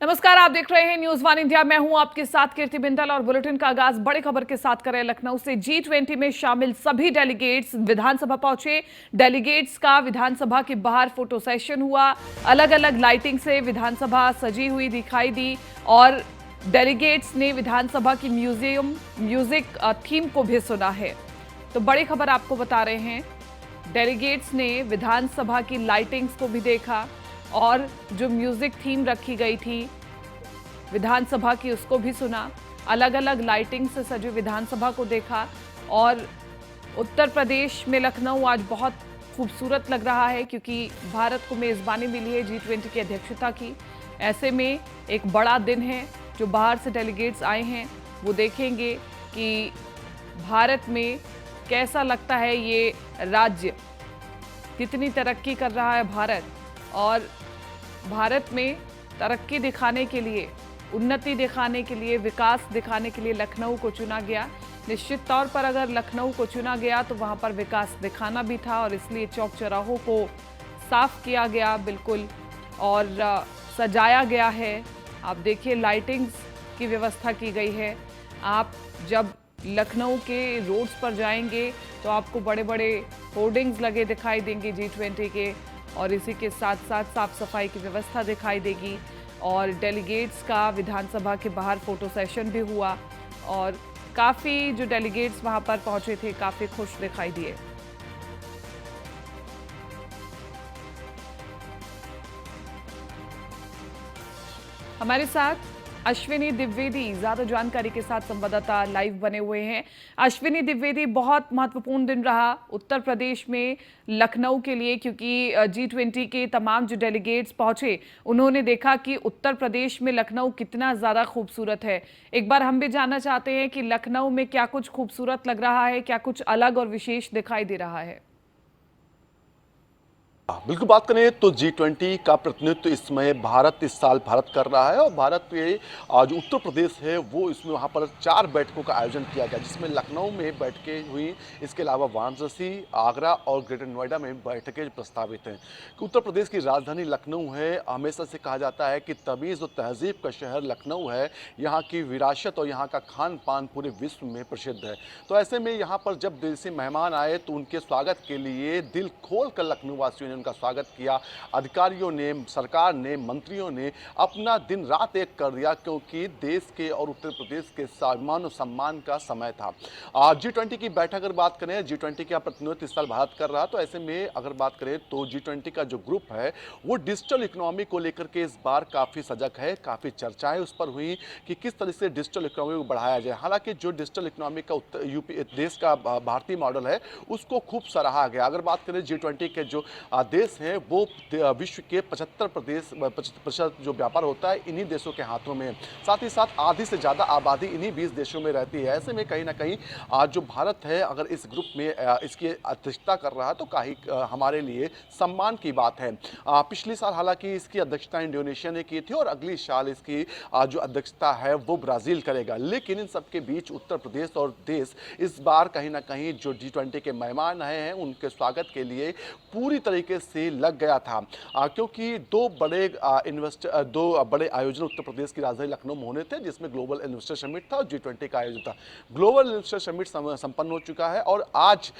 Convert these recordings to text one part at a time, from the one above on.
नमस्कार, आप देख रहे हैं न्यूज वन इंडिया। मैं हूं आपके साथ कीर्ति बिंदल और बुलेटिन का आगाज बड़ी खबर के साथ करें। लखनऊ से G20 में शामिल सभी डेलीगेट्स विधानसभा पहुंचे। डेलीगेट्स का विधानसभा के बाहर फोटो सेशन हुआ। अलग अलग लाइटिंग से विधानसभा सजी हुई दिखाई दी और डेलीगेट्स ने विधानसभा की म्यूजिक थीम को भी सुना है। तो बड़ी खबर आपको बता रहे हैं, डेलीगेट्स ने विधानसभा की लाइटिंग्स को भी देखा और जो म्यूजिक थीम रखी गई थी विधानसभा की उसको भी सुना। अलग अलग लाइटिंग से सजी विधानसभा को देखा और उत्तर प्रदेश में लखनऊ आज बहुत खूबसूरत लग रहा है क्योंकि भारत को मेज़बानी मिली है G20 की अध्यक्षता की। ऐसे में एक बड़ा दिन है। जो बाहर से डेलीगेट्स आए हैं वो देखेंगे कि भारत में कैसा लगता है ये राज्य, कितनी तरक्की कर रहा है भारत। और भारत में तरक्की दिखाने के लिए, उन्नति दिखाने के लिए, विकास दिखाने के लिए लखनऊ को चुना गया। निश्चित तौर पर अगर लखनऊ को चुना गया तो वहां पर विकास दिखाना भी था और इसलिए चौक चौराहों को साफ किया गया बिल्कुल और सजाया गया है। आप देखिए, लाइटिंग्स की व्यवस्था की गई है। आप जब लखनऊ के रोड्स पर जाएंगे तो आपको बड़े बड़े होर्डिंग्स लगे दिखाई देंगे G20 के और इसी के साथ साथ साफ सफाई की व्यवस्था दिखाई देगी। और डेलीगेट्स का विधानसभा के बाहर फोटो सेशन भी हुआ और काफ़ी जो डेलीगेट्स वहां पर पहुंचे थे काफ़ी खुश दिखाई दिए। हमारे साथ अश्विनी द्विवेदी ज्यादा जानकारी के साथ संवाददाता लाइव बने हुए हैं। अश्विनी द्विवेदी, बहुत महत्वपूर्ण दिन रहा उत्तर प्रदेश में लखनऊ के लिए क्योंकि G20 के तमाम जो डेलीगेट्स पहुंचे उन्होंने देखा कि उत्तर प्रदेश में लखनऊ कितना ज्यादा खूबसूरत है। एक बार हम भी जानना चाहते हैं कि लखनऊ में क्या कुछ खूबसूरत लग रहा है, क्या कुछ अलग और विशेष दिखाई दे रहा है? बिल्कुल, बात करें तो G20 का प्रतिनिधित्व इस समय भारत इस साल भारत कर रहा है और भारत के जो उत्तर प्रदेश है वो इसमें वहाँ पर 4 बैठकों का आयोजन किया गया जिसमें लखनऊ में बैठकें हुई। इसके अलावा वाराणसी, आगरा और ग्रेटर नोएडा में बैठकें प्रस्तावित हैं। उत्तर प्रदेश की राजधानी लखनऊ है। हमेशा से कहा जाता है कि तमीज़ और तहजीब का शहर लखनऊ है। यहाँ की विरासत और यहाँ का खान पान पूरे विश्व में प्रसिद्ध है। तो ऐसे में यहाँ पर जब विदेशी मेहमान आए तो उनके स्वागत के लिए दिल खोल कर लखनऊ वासियों ने उनका स्वागत किया। अधिकारियों ने, सरकार ने, मंत्रियों ने अपना दिन रात एक कर दिया क्योंकि देश के और उत्तर प्रदेश के मान और सम्मान का समय था। G20 की बैठक अगर बात करें, G20 का प्रतिनिधित्व इस साल भारत कर रहा, तो ऐसे में अगर बात करें तो G20 का जो ग्रुप है वो डिजिटल इकोनॉमी को लेकर के इस बार काफ़ी सजग है। काफ़ी चर्चाएं उस पर हुई कि किस तरह से डिजिटल इकोनॉमी को बढ़ाया जाए। हालांकि जो डिजिटल इकोनॉमी का यूपी देश का भारतीय मॉडल है उसको खूब सराहा गया। अगर बात करें G20 के जो देश हैं वो विश्व के 75% जो व्यापार होता है इन्हीं देशों के हाथों में। साथ ही साथ आधी से ज़्यादा आबादी इन्हीं 20 देशों में रहती है। ऐसे में कहीं ना कहीं आज जो भारत है अगर इस ग्रुप में इसकी अध्यक्षता कर रहा है तो काफ़ी हमारे लिए सम्मान की बात है। पिछले साल हालांकि इसकी अध्यक्षता इंडोनेशिया ने की थी और अगली साल इसकी जो अध्यक्षता है वो ब्राज़ील करेगा। लेकिन इन सबके बीच उत्तर प्रदेश और देश इस बार कहीं ना कहीं जो G20 के मेहमान आए हैं उनके स्वागत के लिए पूरी तरीके से लग गया था क्योंकि दो बड़े आयोजन उत्तर प्रदेश की राजधानी लखनऊ में होने थे जिसमें ग्लोबल इन्वेस्टर समिट था और G20 का आयोजन था। ग्लोबल इन्वेस्टर समिट संपन्न हो चुका है और आज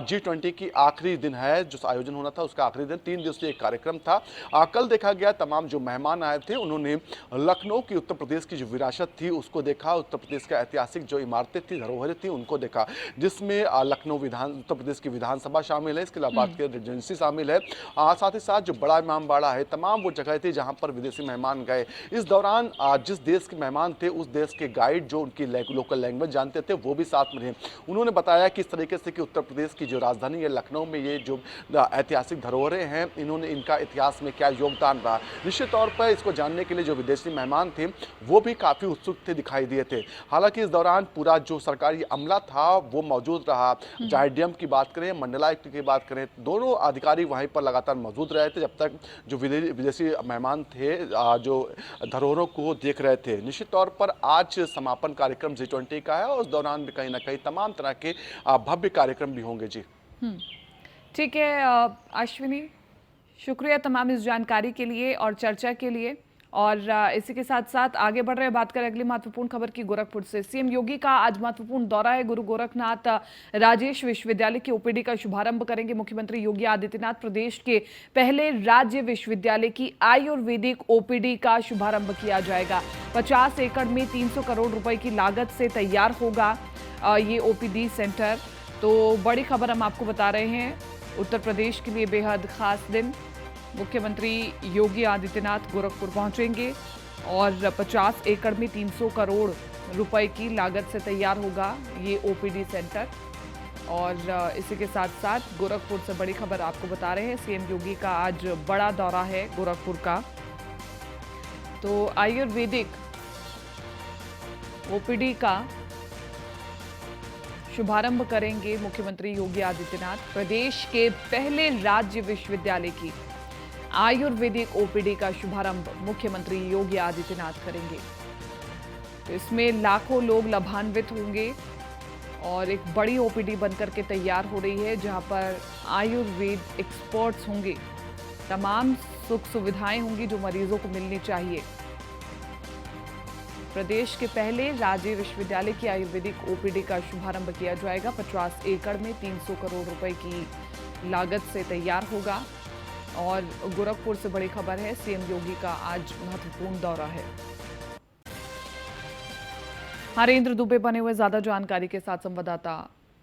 G20 की आखिरी दिन है। जो आयोजन होना था उसका आखिरी दिन 3 दिवसीय एक कार्यक्रम था। कल देखा गया तमाम जो मेहमान आए थे उन्होंने लखनऊ की उत्तर प्रदेश की जो विरासत थी उसको देखा। उत्तर प्रदेश का ऐतिहासिक जो इमारतें थी, धरोहरें थी उनको देखा जिसमें लखनऊ उत्तर प्रदेश की विधानसभा शामिल है। इसके अलावा बात करें रेजिडेंसी शामिल है। साथ ही साथ जो बड़ा इमामबाड़ा है, तमाम वो जगह थी जहां पर विदेशी मेहमान गए। इस दौरान जिस देश के मेहमान थे उस देश के गाइड जो उनकी लोकल लैंग्वेज जानते थे वो भी साथ में रहे। उन्होंने बताया कि इस तरीके से कि उत्तर प्रदेश की जो राजधानी है लखनऊ में ये जो ऐतिहासिक धरोहरें हैं इन्होंने इनका इतिहास में क्या योगदान रहा। निश्चित तौर पर इसको जानने के लिए जो विदेशी मेहमान थे वो भी काफ़ी उत्सुक थे, दिखाई दिए थे। हालांकि इस दौरान पूरा जो सरकारी अमला था वो मौजूद रहा। चाहे डीएम की बात करें, मंडलायुक्त की बात करें, दोनों अधिकारी वहीं पर लगातार मौजूद रहे थे जब तक जो विदेशी मेहमान थे जो धरोहरों को देख रहे थे। निश्चित तौर पर आज समापन कार्यक्रम G20 का है और उस दौरान भी कहीं ना कहीं तमाम तरह के भव्य कार्यक्रम भी होंगे। जी ठीक है अश्विनी, शुक्रिया तमाम इस जानकारी के लिए और चर्चा के लिए। और इसी के साथ साथ आगे बढ़ रहे बात करें अगली महत्वपूर्ण खबर की गोरखपुर से। सीएम योगी का आज महत्वपूर्ण दौरा है। गुरु गोरखनाथ राजेश विश्वविद्यालय की ओपीडी का शुभारंभ करेंगे मुख्यमंत्री योगी आदित्यनाथ। प्रदेश के पहले राज्य विश्वविद्यालय की आयुर्वेदिक ओपीडी का शुभारंभ किया जाएगा। 50 एकड़ में 300 करोड़ रुपए की लागत से तैयार होगा ये ओपीडी सेंटर। तो बड़ी खबर हम आपको बता रहे हैं, उत्तर प्रदेश के लिए बेहद खास दिन। मुख्यमंत्री योगी आदित्यनाथ गोरखपुर पहुंचेंगे और 50 एकड़ में 300 करोड़ रुपए की लागत से तैयार होगा ये ओपीडी सेंटर। और इसी के साथ साथ गोरखपुर से बड़ी खबर आपको बता रहे हैं, सीएम योगी का आज बड़ा दौरा है गोरखपुर का। तो आयुर्वेदिक ओपीडी का शुभारंभ करेंगे मुख्यमंत्री योगी आदित्यनाथ। प्रदेश के पहले राज्य विश्वविद्यालय की आयुर्वेदिक ओपीडी का शुभारंभ मुख्यमंत्री योगी आदित्यनाथ करेंगे। तो इसमें लाखों लोग लाभान्वित होंगे और एक बड़ी ओपीडी बनकर के तैयार हो रही है, जहां पर आयुर्वेद एक्सपर्ट्स होंगे, तमाम सुख सुविधाएं होंगी जो मरीजों को मिलनी चाहिए। प्रदेश के पहले राज्य विश्वविद्यालय की आयुर्वेदिक ओपीडी का शुभारंभ किया जाएगा। 50 एकड़ में 300 करोड़ रुपए की लागत से तैयार होगा। और गोरखपुर से बड़ी खबर है, सीएम योगी का आज महत्वपूर्ण दौरा है। हरेंद्र दुबे बने हुए ज्यादा जानकारी के साथ संवाददाता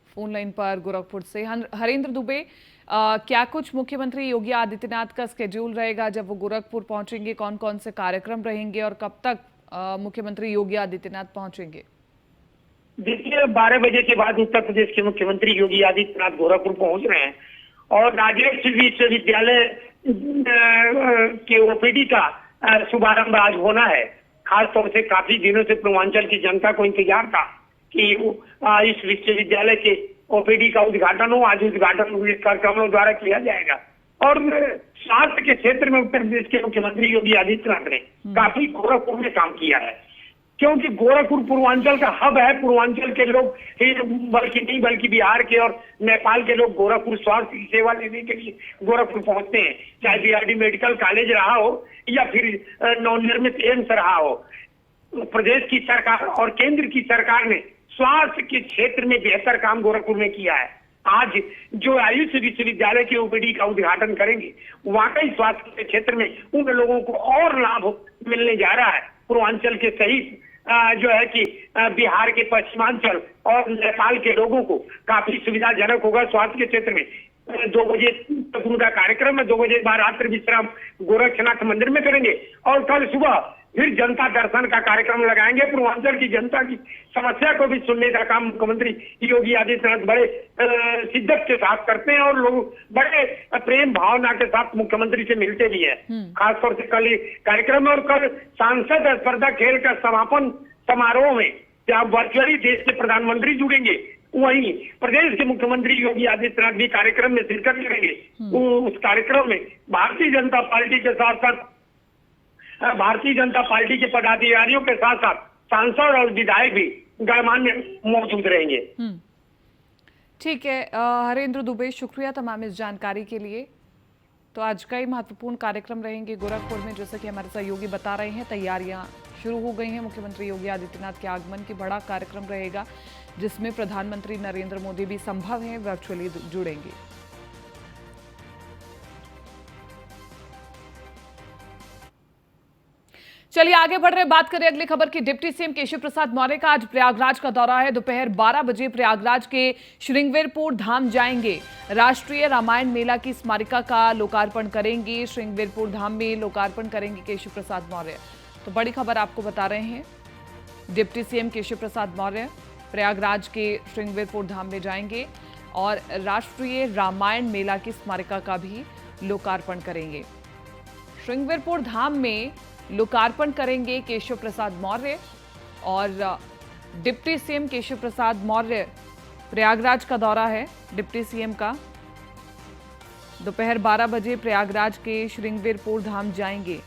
फोन लाइन पर गोरखपुर से। हरेंद्र दुबे, क्या कुछ मुख्यमंत्री योगी आदित्यनाथ का स्केड्यूल रहेगा जब वो गोरखपुर पहुंचेंगे? कौन कौन से कार्यक्रम रहेंगे और कब तक मुख्यमंत्री योगी आदित्यनाथ पहुंचेंगे? देखिए, 12 बजे के बाद उत्तर प्रदेश के मुख्यमंत्री योगी आदित्यनाथ गोरखपुर पहुंच रहे हैं और राजेश विश्वविद्यालय के ओपीडी का शुभारंभ आज होना है। खासतौर से काफी दिनों से पूर्वांचल की जनता को इंतजार था कि इस विश्वविद्यालय के ओपीडी का उद्घाटन हो। आज उद्घाटन कार्यक्रमों द्वारा किया जाएगा। और स्वास्थ्य के क्षेत्र में उत्तर प्रदेश के मुख्यमंत्री योगी आदित्यनाथ ने काफी गोरखपुर में काम किया है, क्योंकि गोरखपुर पूर्वांचल का हब है। पूर्वांचल के लोग बल्कि बिहार के और नेपाल के लोग गोरखपुर स्वास्थ्य की सेवा लेने के लिए गोरखपुर पहुंचते हैं, चाहे बीआरडी मेडिकल कॉलेज रहा हो या फिर नवनिर्मित एम्स रहा हो। प्रदेश की सरकार और केंद्र की सरकार ने स्वास्थ्य के क्षेत्र में बेहतर काम गोरखपुर में किया है। आज जो आयुष विश्वविद्यालय के ओपीडी का उद्घाटन करेंगे, वाकई स्वास्थ्य के क्षेत्र में उन लोगों को और लाभ मिलने जा रहा है। पूर्वांचल के सहित जो है कि बिहार के पश्चिमांचल और नेपाल के लोगों को काफी सुविधाजनक होगा स्वास्थ्य के क्षेत्र में। 2 बजे तक उनका कार्यक्रम है। 2 बजे बाद रात्रि विश्राम गोरखनाथ मंदिर में करेंगे और कल सुबह फिर जनता दर्शन का कार्यक्रम लगाएंगे। पूर्वांचल की जनता की समस्या को भी सुनने का काम मुख्यमंत्री योगी आदित्यनाथ बड़े शिद्दत के साथ करते हैं और लोग बड़े प्रेम भावना के साथ मुख्यमंत्री से मिलते भी हैं। खासतौर से कल कार्यक्रम और कल सांसद स्पर्धा खेल का समापन समारोह में जहाँ वर्चुअली देश के प्रधानमंत्री जुड़ेंगे, वहीं प्रदेश के मुख्यमंत्री योगी आदित्यनाथ भी कार्यक्रम में शिरकत करेंगे। उस कार्यक्रम में भारतीय जनता पार्टी के साथ साथ भारतीय जनता पार्टी के पदाधिकारियों के साथ साथ सांसद और विधायक भी गणमान्य मौजूद रहेंगे। ठीक है हरेंद्र दुबे, शुक्रिया तमाम इस जानकारी के लिए। तो आज कई महत्वपूर्ण कार्यक्रम रहेंगे गोरखपुर में, जैसे कि हमारे सहयोगी बता रहे हैं। तैयारियां शुरू हो गई हैं मुख्यमंत्री योगी आदित्यनाथ के आगमन की। बड़ा कार्यक्रम रहेगा जिसमें प्रधानमंत्री नरेंद्र मोदी भी संभव है वर्चुअली जुड़ेंगे। चलिए आगे बढ़ रहे, बात करें अगली खबर की। डिप्टी सीएम केशव प्रसाद मौर्य का आज प्रयागराज का दौरा है। दोपहर 12 बजे प्रयागराज के श्रृंगवेरपुर धाम जाएंगे। राष्ट्रीय रामायण मेला की स्मारिका का लोकार्पण करेंगे। श्रृंगवेरपुर धाम में लोकार्पण करेंगे केशव प्रसाद मौर्य। तो बड़ी खबर आपको बता रहे हैं, डिप्टी सीएम केशव प्रसाद मौर्य प्रयागराज के श्रृंगवेरपुर धाम में जाएंगे और राष्ट्रीय रामायण मेला की स्मारिका का भी लोकार्पण करेंगे। श्रृंगवेरपुर धाम में लोकार्पण करेंगे केशव प्रसाद मौर्य और डिप्टी सीएम केशव प्रसाद मौर्य प्रयागराज का दौरा है डिप्टी सीएम का। दोपहर 12 बजे प्रयागराज के श्रृंगवेरपुर धाम जाएंगे।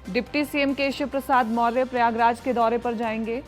डिप्टी सीएम केशव प्रसाद मौर्य प्रयागराज के दौरे पर जाएंगे।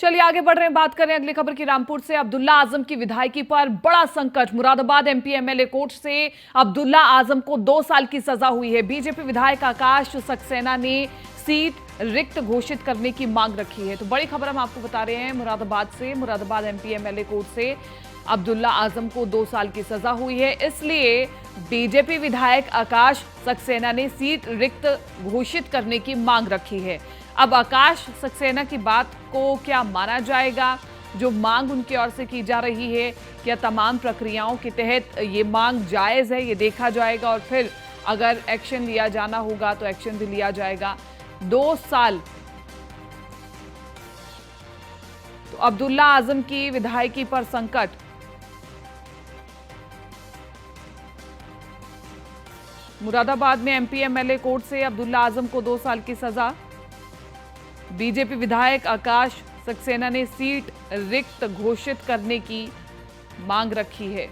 चलिए आगे बढ़ रहे हैं, बात करें अगली खबर की। रामपुर से अब्दुल्ला आजम की विधायकी पर बड़ा संकट। मुरादाबाद एमपी एमएलए कोर्ट से अब्दुल्ला आजम को 2 साल की सजा हुई है। बीजेपी विधायक आकाश सक्सेना ने सीट रिक्त घोषित करने की मांग रखी है। तो बड़ी खबर हम आपको बता रहे हैं मुरादाबाद से। मुरादाबाद एमपी एमएलए कोर्ट से अब्दुल्ला आजम को 2 साल की सजा हुई है, इसलिए बीजेपी विधायक आकाश सक्सेना ने सीट रिक्त घोषित करने की मांग रखी है। अब आकाश सक्सेना की बात को क्या माना जाएगा? जो मांग उनकी ओर से की जा रही है, क्या तमाम प्रक्रियाओं के तहत ये मांग जायज है, ये देखा जाएगा और फिर अगर एक्शन लिया जाना होगा तो एक्शन भी लिया जाएगा। 2 साल तो अब्दुल्ला आजम की विधायकी पर संकट। मुरादाबाद में एमपी एमएलए कोर्ट से अब्दुल्ला आजम को 2 साल की सजा। बीजेपी विधायक आकाश सक्सेना ने सीट रिक्त घोषित करने की मांग रखी है।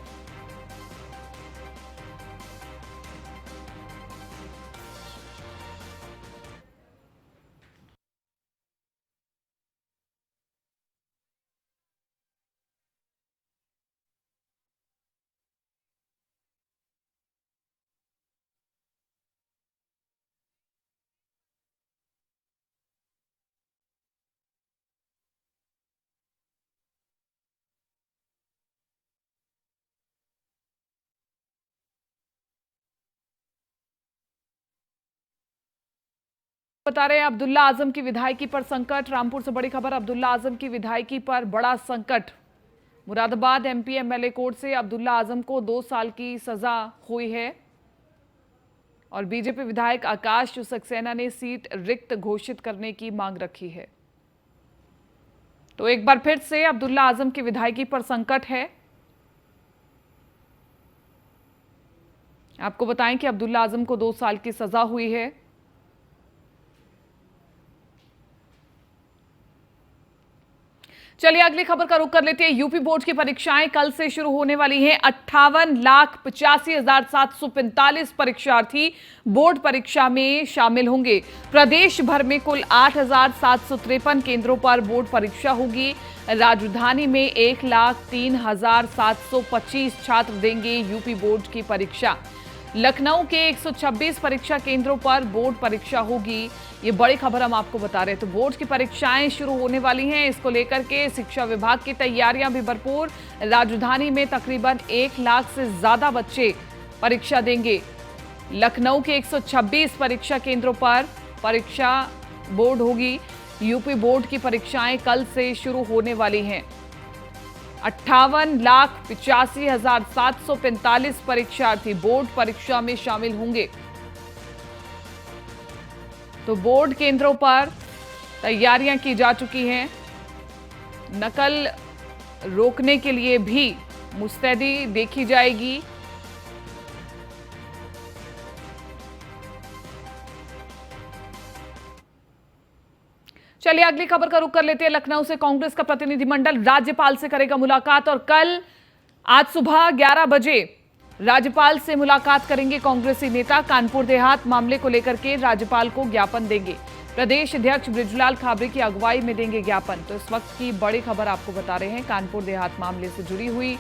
बता रहे हैं अब्दुल्ला आजम की विधायकी पर संकट। रामपुर से बड़ी खबर, अब्दुल्ला आजम की विधायकी पर बड़ा संकट। मुरादाबाद एमपी एमएलए कोर्ट से अब्दुल्ला आजम को 2 साल की सजा हुई है और बीजेपी विधायक आकाश सक्सेना ने सीट रिक्त घोषित करने की मांग रखी है। तो एक बार फिर से अब्दुल्ला आजम की विधायकी पर संकट है। आपको बताएं कि अब्दुल्ला आजम को 2 साल की सजा हुई है। चलिए अगली खबर का रुख कर लेते हैं। यूपी बोर्ड की परीक्षाएं कल से शुरू होने वाली हैं। 58,85,745 परीक्षार्थी बोर्ड परीक्षा में शामिल होंगे। प्रदेश भर में कुल 8,753 केंद्रों पर बोर्ड परीक्षा होगी। राजधानी में 1,03,725 छात्र देंगे यूपी बोर्ड की परीक्षा। लखनऊ के 126 परीक्षा केंद्रों पर बोर्ड परीक्षा होगी। ये बड़ी खबर हम आपको बता रहे हैं। तो बोर्ड की परीक्षाएं शुरू होने वाली हैं, इसको लेकर के शिक्षा विभाग की तैयारियां भी भरपूर। राजधानी में तकरीबन 1 लाख से ज्यादा बच्चे परीक्षा देंगे। लखनऊ के 126 परीक्षा केंद्रों पर परीक्षा बोर्ड होगी। यूपी बोर्ड की परीक्षाएं कल से शुरू होने वाली हैं। 58,85,745 परीक्षार्थी बोर्ड परीक्षा में शामिल होंगे। तो बोर्ड केंद्रों पर तैयारियां की जा चुकी हैं। नकल रोकने के लिए भी मुस्तैदी देखी जाएगी। चलिए अगली खबर का रुख कर लेते हैं। लखनऊ से कांग्रेस का प्रतिनिधिमंडल राज्यपाल से करेगा मुलाकात और आज सुबह 11 बजे राज्यपाल से मुलाकात करेंगे कांग्रेसी नेता। कानपुर देहात मामले को लेकर के राज्यपाल को ज्ञापन देंगे। प्रदेश अध्यक्ष बृजलाल खाबरी की अगुवाई में देंगे ज्ञापन। तो इस वक्त की बड़ी खबर आपको बता रहे हैं। कानपुर देहात मामले से जुड़ी हुई,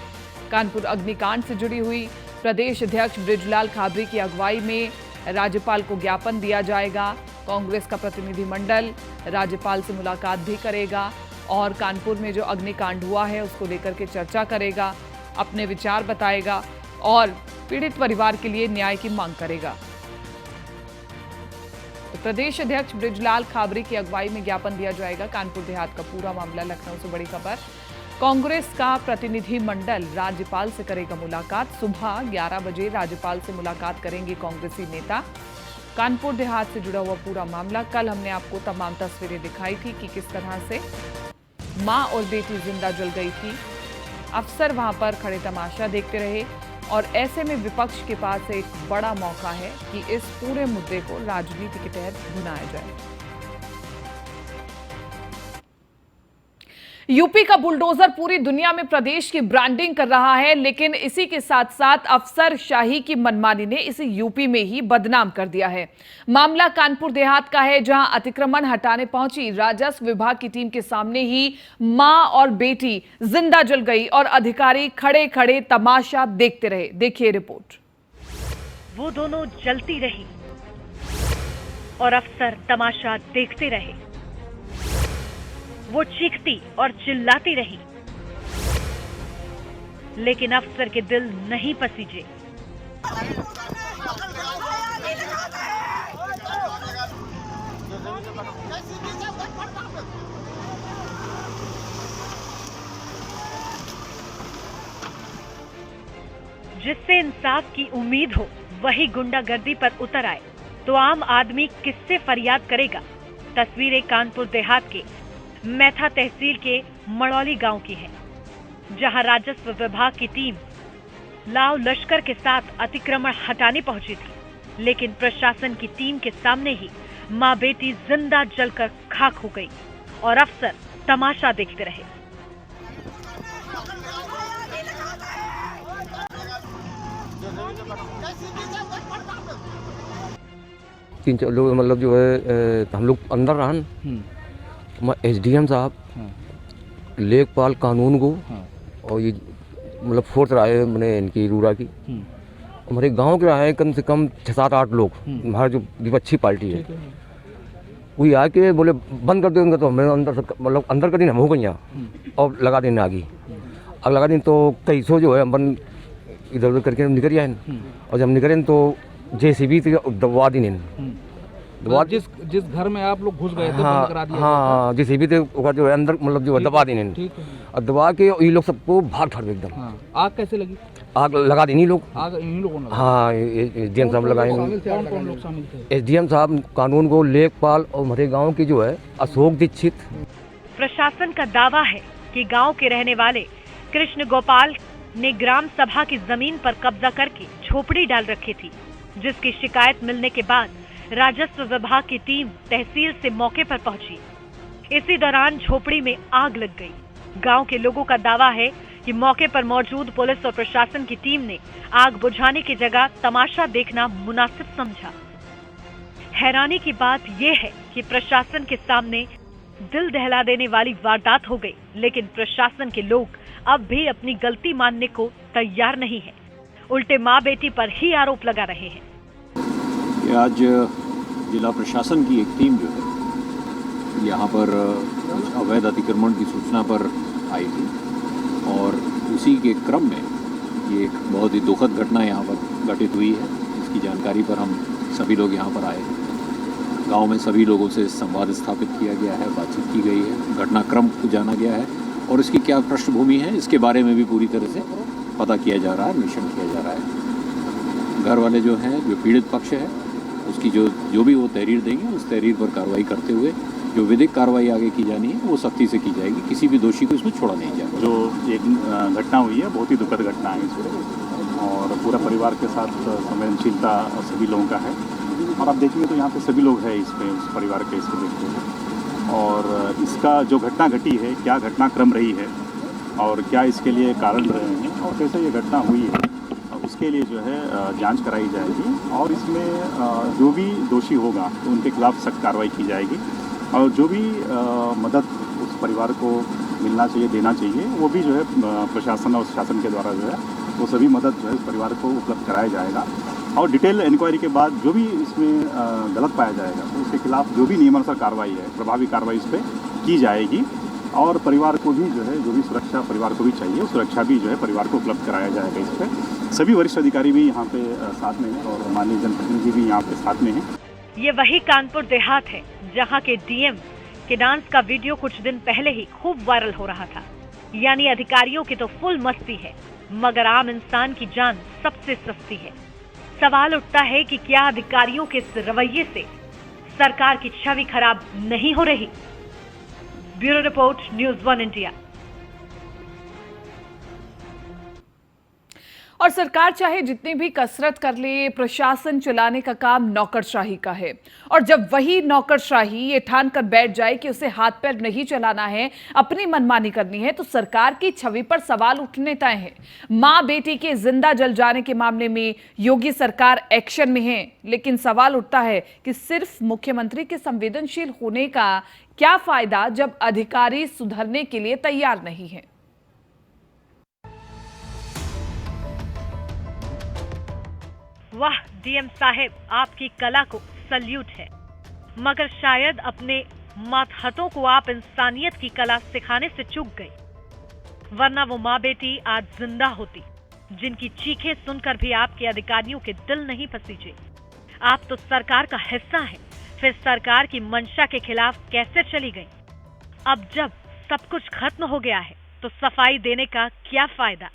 कानपुर अग्निकांड से जुड़ी हुई प्रदेश अध्यक्ष बृजलाल खाबरी की अगुवाई में राज्यपाल को ज्ञापन दिया जाएगा। कांग्रेस का प्रतिनिधिमंडल राज्यपाल से मुलाकात भी करेगा और कानपुर में जो अग्निकांड हुआ है उसको लेकर के चर्चा करेगा, अपने विचार बताएगा और पीड़ित परिवार के लिए न्याय की मांग करेगा। तो प्रदेश अध्यक्ष बृजलाल खाबरी की अगुवाई में ज्ञापन दिया जाएगा। कानपुर देहात का पूरा मामला। लखनऊ से बड़ी खबर, कांग्रेस का प्रतिनिधिमंडल राज्यपाल से करेगा मुलाकात। सुबह 11 बजे राज्यपाल से मुलाकात करेंगे कांग्रेसी नेता। कानपुर देहात से जुड़ा हुआ पूरा मामला। कल हमने आपको तमाम तस्वीरें दिखाई थी कि किस तरह से मां और बेटी जिंदा जल गई थी। अफसर वहां पर खड़े तमाशा देखते रहे और ऐसे में विपक्ष के पास एक बड़ा मौका है कि इस पूरे मुद्दे को राजनीति के तहत भुनाया जाए। यूपी का बुलडोजर पूरी दुनिया में प्रदेश की ब्रांडिंग कर रहा है, लेकिन इसी के साथ साथ अफसरशाही की मनमानी ने इसे यूपी में ही बदनाम कर दिया है। मामला कानपुर देहात का है, जहां अतिक्रमण हटाने पहुंची राजस्व विभाग की टीम के सामने ही मां और बेटी जिंदा जल गई और अधिकारी खड़े खड़े तमाशा देखते रहे। देखिए रिपोर्ट। वो दोनों जलती रही और अफसर तमाशा देखते रहे। वो चीखती और चिल्लाती रही, लेकिन अफसर के दिल नहीं पसीजे। जिससे इंसाफ की उम्मीद हो वही गुंडागर्दी पर उतर आए तो आम आदमी किससे फरियाद करेगा। तस्वीरें कानपुर देहात के मैथा तहसील के मड़ौली गांव की है, जहां राजस्व विभाग की टीम लाव लश्कर के साथ अतिक्रमण हटाने पहुंची थी, लेकिन प्रशासन की टीम के सामने ही मां बेटी जिंदा जलकर खाक हो गई और अफसर तमाशा देखते रहे। तीन चार लोग मतलब जो है हम लोग अंदर रहन एसडीएम साहब, लेखपाल कानून को और ये मतलब फोर्थ राय मैंने इनकी रूरा की, हमारे गांव के रहे कम से कम 6-7-8 लोग, हमारा जो विपक्षी पार्टी है वही आके बोले बंद कर देंगे, तो हमें अंदर मतलब अंदर कर दिन हम हो गई यहाँ और लगा देने आगे। अब लगा दिन तो 2300 जो है अपन इधर उधर करके निकल आए, और जब निकले तो जेसीबी दबवा दी जिस घर में आप लोग घुस गए थे, हाँ, बंद करा दिया। हाँ जेसीबी थे जो है अंदर मतलब जो है दबा दी और दबा के ये लोग सबको भाग ठाड़ एकदम। हाँ। आग कैसे लगी? आग लगा दी लोग, आग इन्हीं लोगों ने। हाँ एसडीएम साहब लगाए। कौन लोग शामिल थे? एसडीएम साहब कानून को, लेखपाल और हमारे गाँव की जो है अशोक दीक्षित। प्रशासन का दावा है कि गांव के रहने वाले कृष्ण गोपाल ने ग्राम सभा की जमीन पर कब्जा करके झोपड़ी डाल रखी थी, जिसकी शिकायत मिलने के बाद राजस्व विभाग की टीम तहसील से मौके पर पहुंची। इसी दौरान झोपड़ी में आग लग गई। गांव के लोगों का दावा है कि मौके पर मौजूद पुलिस और प्रशासन की टीम ने आग बुझाने की जगह तमाशा देखना मुनासिब समझा। हैरानी की बात यह है कि प्रशासन के सामने दिल दहला देने वाली वारदात हो गई, लेकिन प्रशासन के लोग अब भी अपनी गलती मानने को तैयार नहीं है, उल्टे मां बेटी पर ही आरोप लगा रहे हैं। आज जिला प्रशासन की एक टीम जो है यहाँ पर अवैध अतिक्रमण की सूचना पर आई थी, और उसी के क्रम में ये एक बहुत ही दुखद घटना यहाँ पर घटित हुई है। इसकी जानकारी पर हम सभी लोग यहाँ पर आए हैं। गांव में सभी लोगों से संवाद स्थापित किया गया है, बातचीत की गई है, घटनाक्रम को जाना गया है और इसकी क्या पृष्ठभूमि है इसके बारे में भी पूरी तरह से पता किया जा रहा है, अन्वेषण किया जा रहा है। घर वाले जो हैं, जो पीड़ित पक्ष है, उसकी जो भी वो तहरीर देंगे उस तहरीर पर कार्रवाई करते हुए जो विधिक कार्रवाई आगे की जानी है वो सख्ती से की जाएगी। किसी भी दोषी को इसमें छोड़ा नहीं जाएगा। जो एक घटना हुई है बहुत ही दुखद घटना है इसमें, और पूरा परिवार के साथ संवेदनशीलता सभी लोगों का है, और आप देखेंगे तो यहाँ पे सभी लोग हैं इसमें, उस परिवार के इसको देखते हैं। और इसका जो घटना घटी है, क्या घटनाक्रम रही है और क्या इसके लिए कारण रहे हैं और कैसे ये घटना हुई है, उसके लिए जो है जांच कराई जाएगी, और इसमें जो भी दोषी होगा तो उनके खिलाफ सख्त कार्रवाई की जाएगी, और जो भी मदद उस परिवार को मिलना चाहिए, देना चाहिए, वो भी जो है प्रशासन और शासन के द्वारा जो है वो सभी मदद जो है इस परिवार को उपलब्ध कराया जाएगा। और डिटेल इंक्वायरी के बाद जो भी इसमें गलत पाया जाएगा तो उसके खिलाफ जो भी नियमानुसार कार्रवाई है, प्रभावी कार्रवाई इस पर की जाएगी, और परिवार को भी जो है जो भी सुरक्षा परिवार को भी चाहिए सुरक्षा भी जो है परिवार को उपलब्ध कराया जाएगा। इस पर सभी वरिष्ठ अधिकारी भी यहाँ पे साथ में हैं और माननीय जनप्रतिनिधि भी यहाँ पे साथ में हैं। ये वही कानपुर देहात है जहाँ के डीएम के डांस का वीडियो कुछ दिन पहले ही खूब वायरल हो रहा था। यानी अधिकारियों की तो फुल मस्ती है, मगर आम इंसान की जान सबसे सस्ती है। सवाल उठता है कि क्या अधिकारियों के इस रवैये से सरकार की छवि खराब नहीं हो रही? Bureau report, news 1 India. और सरकार चाहे जितनी भी कसरत कर ले, प्रशासन चलाने का काम नौकरशाही का है। और जब वही नौकरशाही ये ठान कर बैठ जाए कि उसे हाथ पैर नहीं चलाना है, अपनी मनमानी करनी है, तो सरकार की छवि पर सवाल उठने तय है। मां बेटी के जिंदा जल जाने के मामले में योगी सरकार एक्शन में है, लेकिन सवाल उठता है कि सिर्फ मुख्यमंत्री के संवेदनशील होने का क्या फायदा जब अधिकारी सुधरने के लिए तैयार नहीं है। वाह डीएम साहब, आपकी कला को सल्यूट है, मगर शायद अपने मातहतों को आप इंसानियत की कला सिखाने से चूक गए, वरना वो माँ बेटी आज जिंदा होती, जिनकी चीखें सुनकर भी आपके अधिकारियों के दिल नहीं पसीजे। आप तो सरकार का हिस्सा हैं, फिर सरकार की मंशा के खिलाफ कैसे चली गई? अब जब सब कुछ खत्म हो गया है तो सफाई देने का क्या फायदा?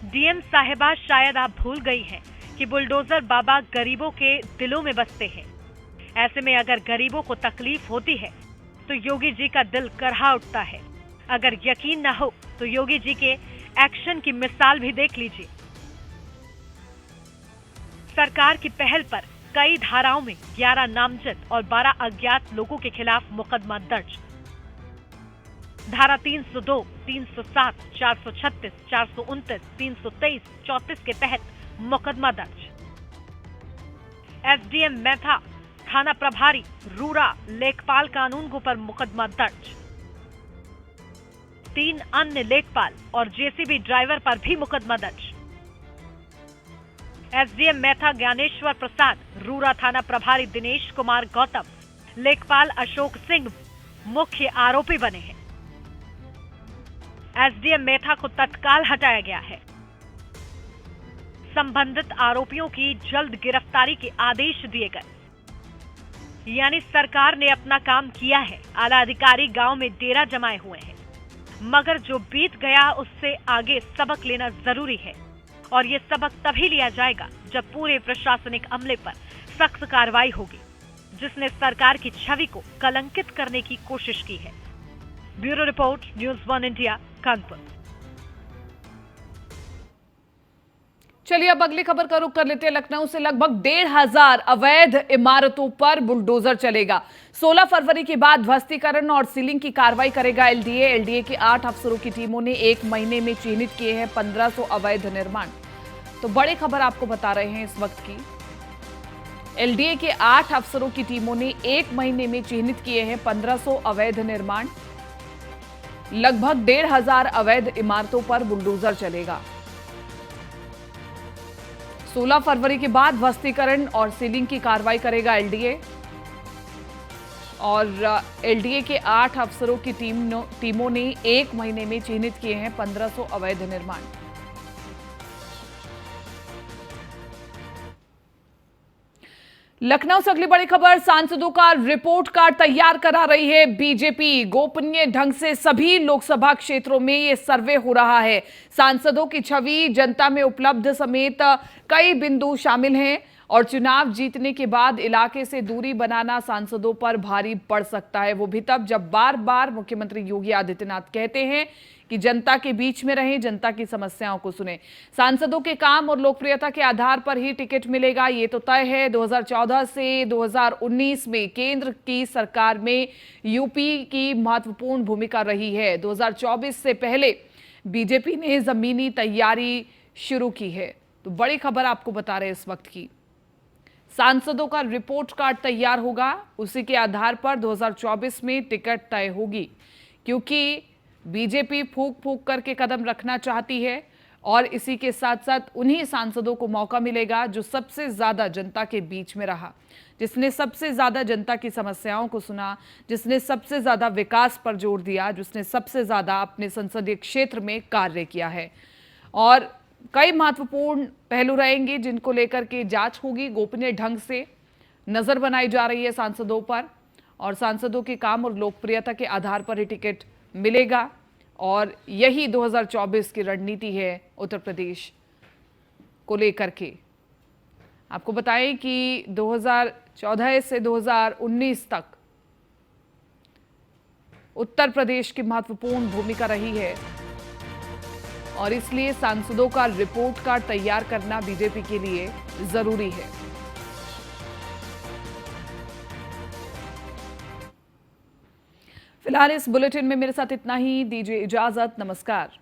डीएम साहिबा, शायद आप भूल गई हैं कि बुलडोजर बाबा गरीबों के दिलों में बसते हैं। ऐसे में अगर गरीबों को तकलीफ होती है तो योगी जी का दिल करहा उठता है। अगर यकीन न हो तो योगी जी के एक्शन की मिसाल भी देख लीजिए। सरकार की पहल पर कई धाराओं में 11 नामजद और 12 अज्ञात लोगों के खिलाफ मुकदमा दर्ज। धारा 302, 307, 436, 429, 323, 34 के तहत मुकदमा दर्ज। एसडीएम मैथा, थाना प्रभारी रूरा, लेखपाल कानूनगो पर मुकदमा दर्ज। 3 अन्य लेखपाल और जेसीबी ड्राइवर पर भी मुकदमा दर्ज। एसडीएम मैथा ज्ञानेश्वर प्रसाद, रूरा थाना प्रभारी दिनेश कुमार गौतम, लेखपाल अशोक सिंह मुख्य आरोपी बने हैं। एसडीएम मैथा को तत्काल हटाया गया है। संबंधित आरोपियों की जल्द गिरफ्तारी के आदेश दिए गए। यानी सरकार ने अपना काम किया है, आला अधिकारी गांव में डेरा जमाए हुए हैं, मगर जो बीत गया उससे आगे सबक लेना जरूरी है। और ये सबक तभी लिया जाएगा जब पूरे प्रशासनिक अमले पर सख्त कार्रवाई होगी, जिसने सरकार की छवि को कलंकित करने की कोशिश की है। Bureau report, news 1 India, Kanpur. चलिए अब अगली खबर का रुख कर लेते हैं। लखनऊ से लगभग 1,500 अवैध इमारतों पर बुलडोजर चलेगा। 16 फरवरी के बाद ध्वस्तीकरण और सीलिंग की कार्रवाई करेगा एलडीए। एलडीए के 8 अफसरों की टीमों ने 1 महीने में चिन्हित किए हैं 1500 अवैध निर्माण। तो बड़ी खबर आपको बता रहे हैं इस वक्त की। एलडीए के 8 अफसरों की टीमों ने 1 महीने में चिन्हित किए हैं 1500 अवैध निर्माण। लगभग 1,500 अवैध इमारतों पर बुलडोजर चलेगा। 16 फरवरी के बाद ध्वस्तीकरण और सीलिंग की कार्रवाई करेगा एलडीए। और एलडीए के 8 अफसरों की टीमों ने 1 महीने में चिन्हित किए हैं 1500 अवैध निर्माण। लखनऊ से अगली बड़ी खबर, सांसदों का रिपोर्ट कार्ड तैयार करा रही है बीजेपी। गोपनीय ढंग से सभी लोकसभा क्षेत्रों में ये सर्वे हो रहा है। सांसदों की छवि जनता में उपलब्ध समेत कई बिंदु शामिल हैं और चुनाव जीतने के बाद इलाके से दूरी बनाना सांसदों पर भारी पड़ सकता है। वो भी तब जब बार बार मुख्यमंत्री योगी आदित्यनाथ कहते हैं कि जनता के बीच में रहें, जनता की समस्याओं को सुने। सांसदों के काम और लोकप्रियता के आधार पर ही टिकट मिलेगा, ये तो तय है। 2014 से 2019 में केंद्र की सरकार में यूपी की महत्वपूर्ण भूमिका रही है। 2024 से पहले बीजेपी ने जमीनी तैयारी शुरू की है। तो बड़ी खबर आपको बता रहे हैं इस वक्त की। सांसदों का रिपोर्ट कार्ड तैयार होगा, उसी के आधार पर 2024 में टिकट तय होगी, क्योंकि बीजेपी फूंक फूंक करके कदम रखना चाहती है और इसी के साथ साथ उन्हीं सांसदों को मौका मिलेगा जो सबसे ज्यादा जनता के बीच में रहा, जिसने सबसे ज्यादा जनता की समस्याओं को सुना, जिसने सबसे ज्यादा विकास पर जोर दिया, जिसने सबसे ज्यादा अपने संसदीय क्षेत्र में कार्य किया है। और कई महत्वपूर्ण पहलू रहेंगे जिनको लेकर के जांच होगी। गोपनीय ढंग से नजर बनाई जा रही है सांसदों पर और सांसदों के काम और लोकप्रियता के आधार पर ही टिकट मिलेगा। और यही 2024 की रणनीति है उत्तर प्रदेश को लेकर के। आपको बताएं कि 2014 से 2019 तक उत्तर प्रदेश की महत्वपूर्ण भूमिका रही है और इसलिए सांसदों का रिपोर्ट कार्ड तैयार करना बीजेपी के लिए जरूरी है। फिलहाल इस बुलेटिन में मेरे साथ इतना ही। दीजिए इजाजत। नमस्कार।